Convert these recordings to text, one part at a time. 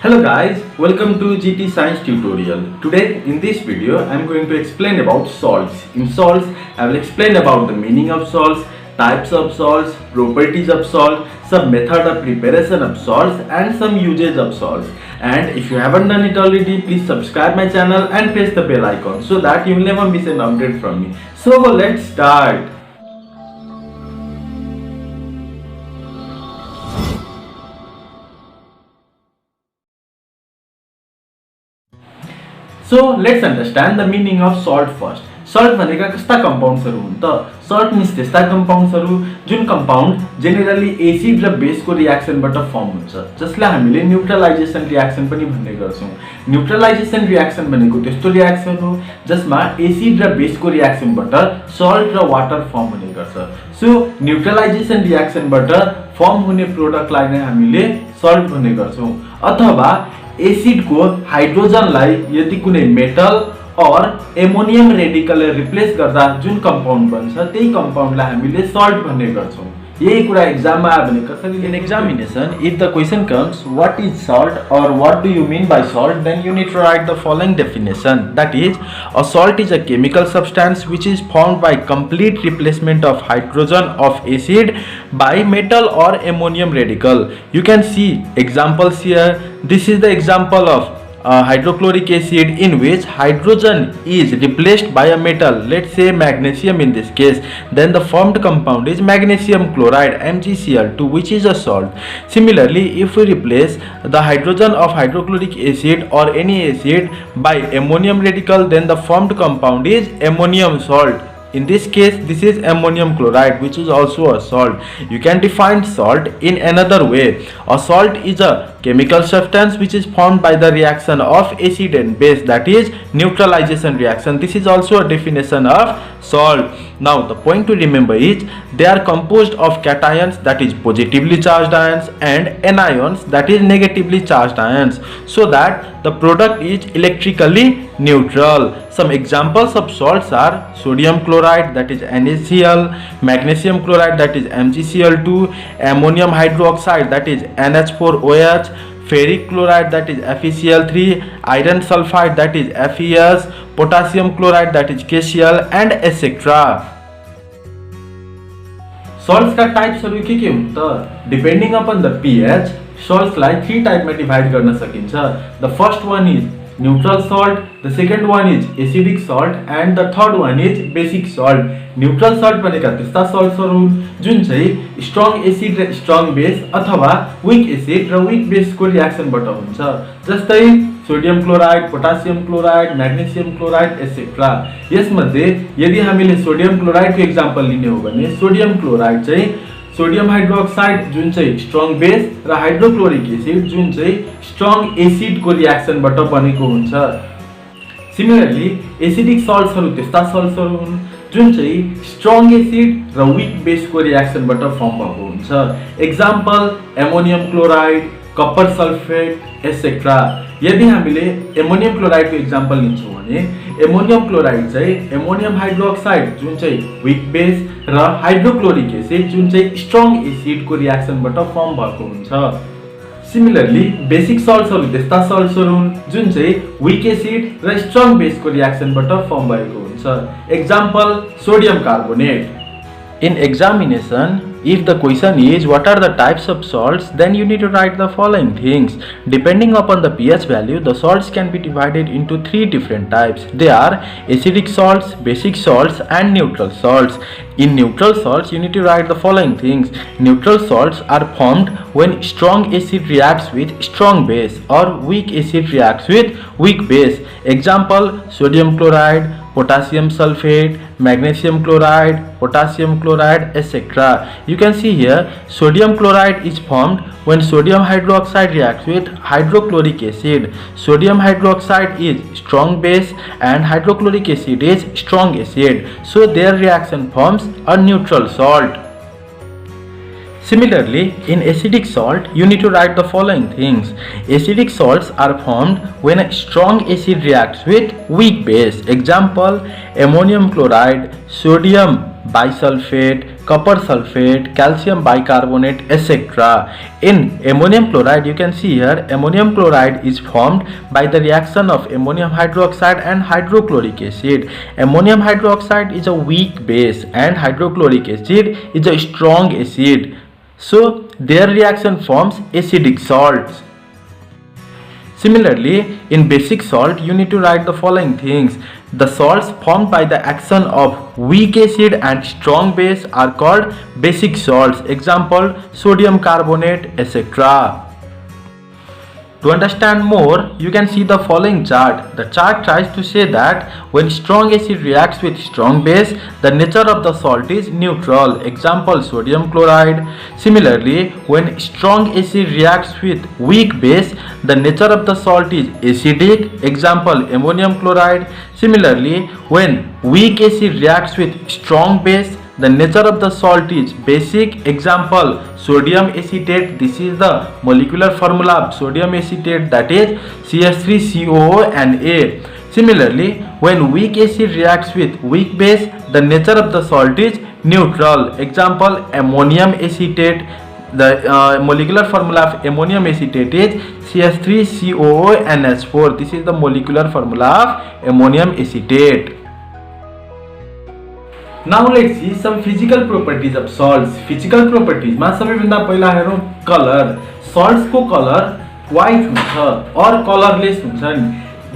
Hello guys, welcome to GT Science tutorial. Today in this video I am going to explain about salts. In salts I will explain about the meaning of salts, types of salts, properties of salt, some method of preparation of salts and some usage of salts. And if you haven't done it already, please subscribe my channel and press the bell icon so that you will never miss an update from me. So let's start. So let's understand the meaning of salt first. Salt भनेका कस्ता कम्पाउन्ड्सहरु हुन् त? Salt mince त्यस्ता कम्पाउन्ड्सहरु जुन compound generally acid र बेसको रिएक्सनबाट firm हुन्छ, जसलाई हामीले न्यूट्रलाइजेसन reaction पनि भन्ने गर्छौं। न्यूट्रलाइजेसन रिएक्सन भनेको त्यस्तो रिएक्सन हो जसमा एसिड र बेसको रिएक्सनबाट सल्ट र वाटर फर्म हुने गर्छ। सो न्यूट्रलाइजेसन रिएक्सनबाट फर्म हुने प्रोडक्टलाई नै हामीले सल्ट भन्ने गर्छौं। अथवा एसिड को हाइड्रोजनलाई यदि कुनै मेटल और एमोनियम रेडिकलले रिप्लेस गर्दा जुन कम्पाउन्ड बन्छ त्यही कम्पाउन्डलाई हामीले सल्ट भन्ने गर्छौं। यही कुरा एक्जाममा आयो भने कसरी in examination if the question comes what is salt or what do you mean by salt, then you need to write the following definition, that is a salt is a chemical substance which is formed by complete replacement of hydrogen of acid by metal or ammonium radical. You can see examples here. This is the example of hydrochloric acid in which hydrogen is replaced by a metal, let's say magnesium in this case. Then the formed compound is magnesium chloride, MgCl2, which is a salt. Similarly, if we replace the hydrogen of hydrochloric acid or any acid by ammonium radical, then the formed compound is ammonium salt. In this case, this is ammonium chloride, which is also a salt. You can define salt in another way. A salt is a chemical substance which is formed by the reaction of acid and base, that is neutralization reaction. This is also a definition of salt. Now the point to remember is they are composed of cations, that is positively charged ions, and anions, that is negatively charged ions, so that the product is electrically neutral. Some examples of salts are sodium chloride, that is NaCl, magnesium chloride, that is MgCl2, ammonium hydroxide, that is NH4OH, ferric chloride, that is FeCl3, iron sulfide, that is FeS, potassium chloride, that is KCl, and etc. Salts का टाइप्सहरु के हुन् त? Depending upon the pH saltsलाई 3 टाइपमा divide गर्न सकिन्छ। The first one is neutral salt, the second one is acidic salt and the third one is basic salt. Neutral salt भनेका त्यस्ता सल्ट्सहरु हुन् जुन चाहिँ स्ट्रङ एसिड र स्ट्रङ बेस अथवा वीक एसिड र वीक बेसको रिएक्सनबाट हुन्छ, जस्तै sodium chloride, potassium chloride, magnesium chloride etcetera. यसमध्ये यदि हामीले सोडियम क्लोराइडको एक्जाम्पल लिने हो भने सोडियम क्लोराइड चाहिँ सोडियम हाइड्रोक्साइड जुन चाहिँ स्ट्रङ बेस र हाइड्रोक्लोरिक एसिड जुन चाहिँ स्ट्रङ एसिडको रिएक्सनबाट बनेको हुन्छ। सिमिलरली एसिडिक सल्ट्सहरु त्यस्ता सल्ट्सहरु हुन् जुन चाहिँ स्ट्रङ एसिड र वीक बेसको रिएक्सनबाट फर्म भएको हुन्छ। Example ammonium chloride, copper sulphate etcetera. यदि हामीले एमोनियम क्लोराइडको एक्जाम्पल लिन्छौँ भने एमोनियम क्लोराइड चाहिँ एमोनियम हाइड्रोक्साइड जुन चाहिँ वीक बेस र हाइड्रोक्लोरिक एसिड जुन चाहिँ स्ट्रङ एसिडको रिएक्सनबाट फर्म भएको हुन्छ। सिमिलरली बेसिक सल्ट्सहरु त्यस्ता सल्ट्सहरु हुन् जुन चाहिँ वीक एसिड र स्ट्रङ बेसको रिएक्सनबाट फर्म भएको हुन्छ। Example sodium carbonate. In examination, if the question is what are the types of salts, then you need to write the following things. Depending upon the pH value, the salts can be divided into 3 different types. They are acidic salts, basic salts, and neutral salts. In neutral salts, you need to write the following things. Neutral salts are formed when strong acid reacts with strong base or weak acid reacts with weak base. Example, sodium chloride, potassium sulfate, magnesium chloride, potassium chloride, etc. You can see here sodium chloride is formed when sodium hydroxide reacts with hydrochloric acid. Sodium hydroxide is strong base and hydrochloric acid is strong acid, so their reaction forms a neutral salt. Similarly, in acidic salt, you need to write the following things. Acidic salts are formed when a strong acid reacts with weak base. Example, ammonium chloride, sodium bisulfate, copper sulfate, calcium bicarbonate, etc. In ammonium chloride, you can see here ammonium chloride is formed by the reaction of ammonium hydroxide and hydrochloric acid. Ammonium hydroxide is a weak base and hydrochloric acid is a strong acid. So their reaction forms acidic salts. Similarly, in basic salt, you need to write the following things. The salts formed by the action of weak acid and strong base are called basic salts. Example, sodium carbonate, etc. To understand more, you can see the following chart. The chart tries to say that when strong acid reacts with strong base, the nature of the salt is neutral. Example, sodium chloride. Similarly, when strong acid reacts with weak base, the nature of the salt is acidic. Example, ammonium chloride. Similarly, when weak acid reacts with strong base, the nature of the salt is basic. Example, sodium acetate. This is the molecular formula of sodium acetate, that is CH3COO and A. Similarly, when weak acid reacts with weak base, the nature of the salt is neutral. Example, ammonium acetate. The molecular formula of ammonium acetate is CH3COO This is the molecular formula of ammonium acetate. Now let's see some physical properties of salts. Physical properties मा सबैभन्दा पहिला हेरौं colour. salts को colour white हुन्छ और colourless हुन्छन्.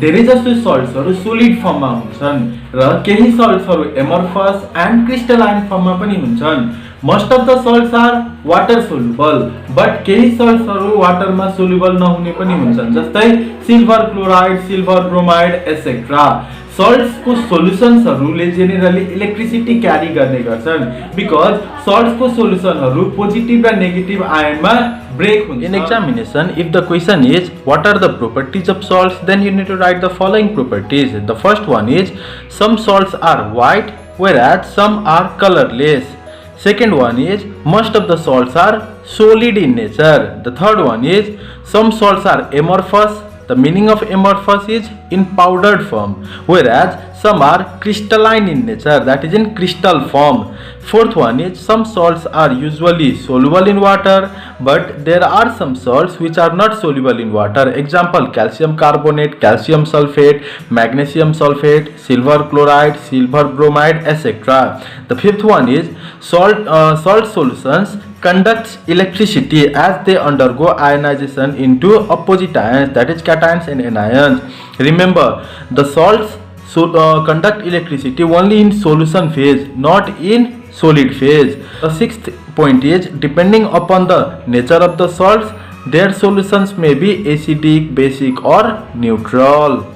धेरै जसो सल्ट्सहरु सोलिड फर्ममा हुन्छन् र केही सल्ट्सहरु एमर्फस एन्ड क्रिस्टलाइन फर्ममा पनि हुन्छन्. Most of the salts are water soluble, but केही सल्ट्सहरु वाटरमा सोल्युबल नहुने पनि हुन्छन्, जस्तै silver chloride, silver bromide etc. salts को सोलुसन्सहरुले जेनेरली इलेक्ट्रिसिटी क्यारी गर्ने गर्छन् बिकज salts को सोलुसनहरु पोजिटिभ र नेगेटिभ आयनमा break हुन्छ. In examination, if the question is what are the properties of salts, then you need to write the following properties. The first one is some salts are white whereas some are colorless. Second one is most of the salts are solid in nature. The third one is some salts are amorphous. The meaning of amorphous is in powdered form, whereas some are crystalline in nature, that is in crystal form. Fourth one is some salts are usually soluble in water, but there are some salts which are not soluble in water. Example, calcium carbonate, calcium sulfate, magnesium sulfate, silver chloride, silver bromide, etc. The fifth one is salt solutions conducts electricity as they undergo ionization into opposite ions, that is cations and anions. Remember, the salts conduct electricity only in solution phase, not in solid phase. The sixth point is depending upon the nature of the salts, their solutions may be acidic, basic or neutral.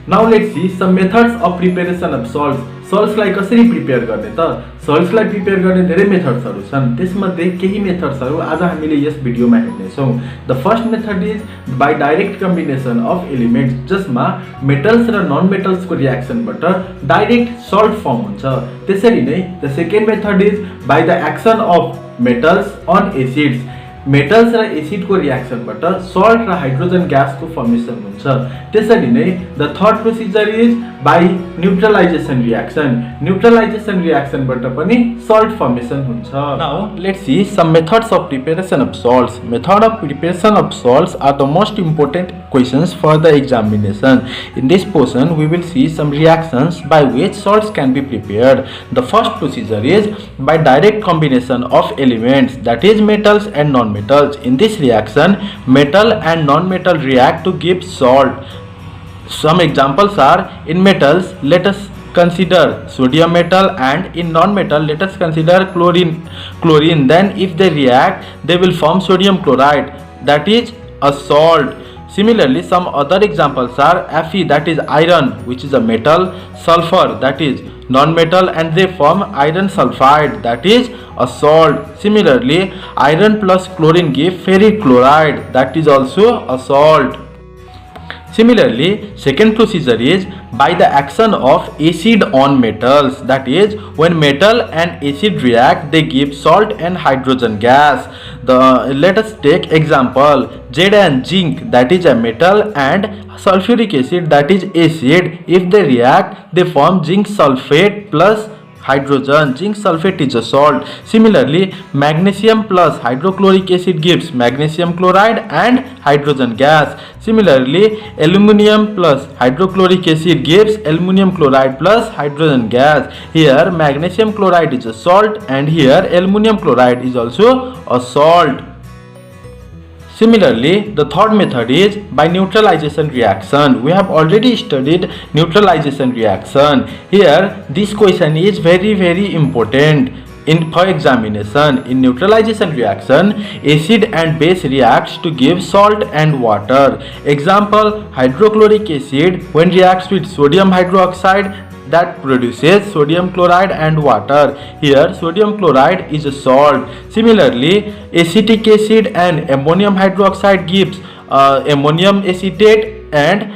Now let's see some methods of preparation of salts. Salts लाई कसरी prepare गर्ने त? salts लाई prepare गर्ने धेरै मेथड्सहरु छन्. त्यसमध्ये केही मेथड्सहरु आज हामीले यस भिडियोमा हेर्ने छौं. The first method is by direct combination of elements, जसमा मेटल्स र नन मेटल्स को रिएक्सनबाट डाइरेक्ट सल्ट फर्म हुन्छ. त्यसरी नै the second method is by the action of metals on acids. Metals र एसिड को रिएक्सनबाट सल्ट र हाइड्रोजन ग्यास को फर्मेसन हुन्छ. त्यसरी नै the third procedure is by neutralization reaction. Neutralization रिएक्सनबाट पनि सल्ट फर्मेसन हुन्छ. Now let's see some methods of preparation of salts. Method of preparation of salts are the most important questions for the examination. In this portion we will see some reactions by which salts can be prepared. The first procedure is by direct combination of elements, that is metals and non-metals. In this reaction, metal and non-metal react to give salt. Some examples are in metals, let us consider sodium metal, and in non-metal let us consider chlorine. Then if they react, they will form sodium chloride, that is a salt. Similarly, some other examples are Fe, that is iron, which is a metal, sulfur, that is non-metal, and they form iron sulfide, that is a salt. Similarly, iron plus chlorine give ferric chloride, that is also a salt. Similarly, second procedure is by the action of acid on metals, that is when metal and acid react, they give salt and hydrogen gas. Let us take example lead and zinc, that is a metal, and sulfuric acid, that is acid. If they react, they form zinc sulfate plus hydrogen. Zinc sulfate is a salt. Similarly, magnesium plus hydrochloric acid gives magnesium chloride and hydrogen gas. Similarly, aluminium plus hydrochloric acid gives aluminium chloride plus hydrogen gas. Here magnesium chloride is a salt and here aluminium chloride is also a salt. Similarly, the third method is by neutralization reaction. We have already studied neutralization reaction. Here, this question is very important for examination. In neutralization reaction, acid and base reacts to give salt and water. Example, hydrochloric acid when reacts with sodium hydroxide, that produces sodium chloride and water. Here sodium chloride is a salt. Similarly, acetic acid and ammonium hydroxide gives ammonium acetate, and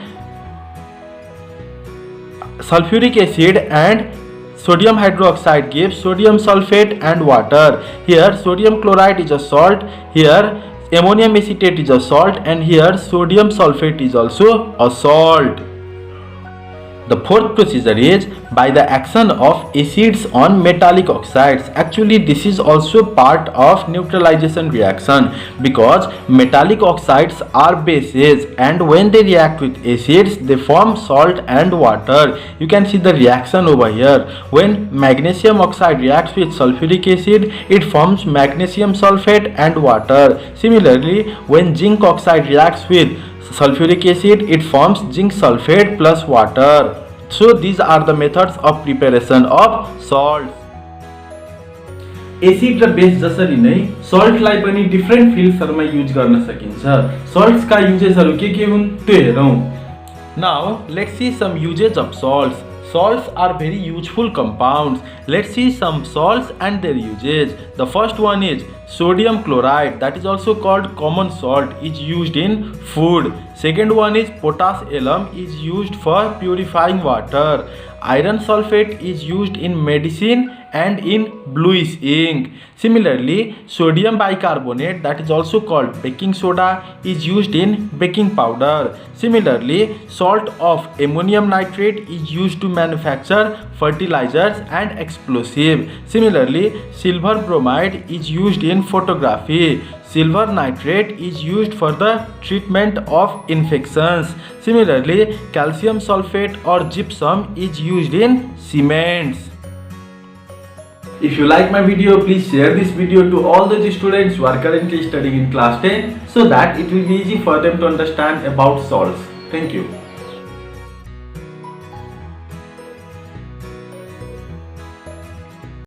sulfuric acid and sodium hydroxide gives sodium sulfate and water. Here sodium chloride is a salt, here ammonium acetate is a salt, and here sodium sulfate is also a salt. The fourth procedure is by the action of acids on metallic oxides. Actually, this is also part of neutralization reaction because metallic oxides are bases, and when they react with acids, they form salt and water. You can see the reaction over here. When magnesium oxide reacts with sulfuric acid, it forms magnesium sulfate and water. Similarly, when zinc oxide reacts with sulfuric acid, it forms zinc sulfate plus water. So these are the methods of preparation of salt. Acid र base जसरी नै सल्टलाई पनि different फिल्ड्सहरुमा use गर्न सकिन्छ. Salts का युजेसहरु के हुन् त्यो हेरौं. Now let's see some uses of salts. Salts are very useful compounds. Let's see some salts and their uses. The first one is sodium chloride, that is also called common salt, is used in food. Second one is potash alum, is used for purifying water. Iron sulfate is used in medicine and in bluish ink. Similarly, sodium bicarbonate, that is also called baking soda, is used in baking powder. Similarly, salt of ammonium nitrate is used to manufacture fertilizers and explosives. Similarly, silver bromide is used in photography. Silver nitrate is used for the treatment of infections. Similarly, calcium sulfate or gypsum is used in cements. If you like my video, please share this video to all those students who are currently studying in class 10 so that it will be easy for them to understand about salts. Thank you.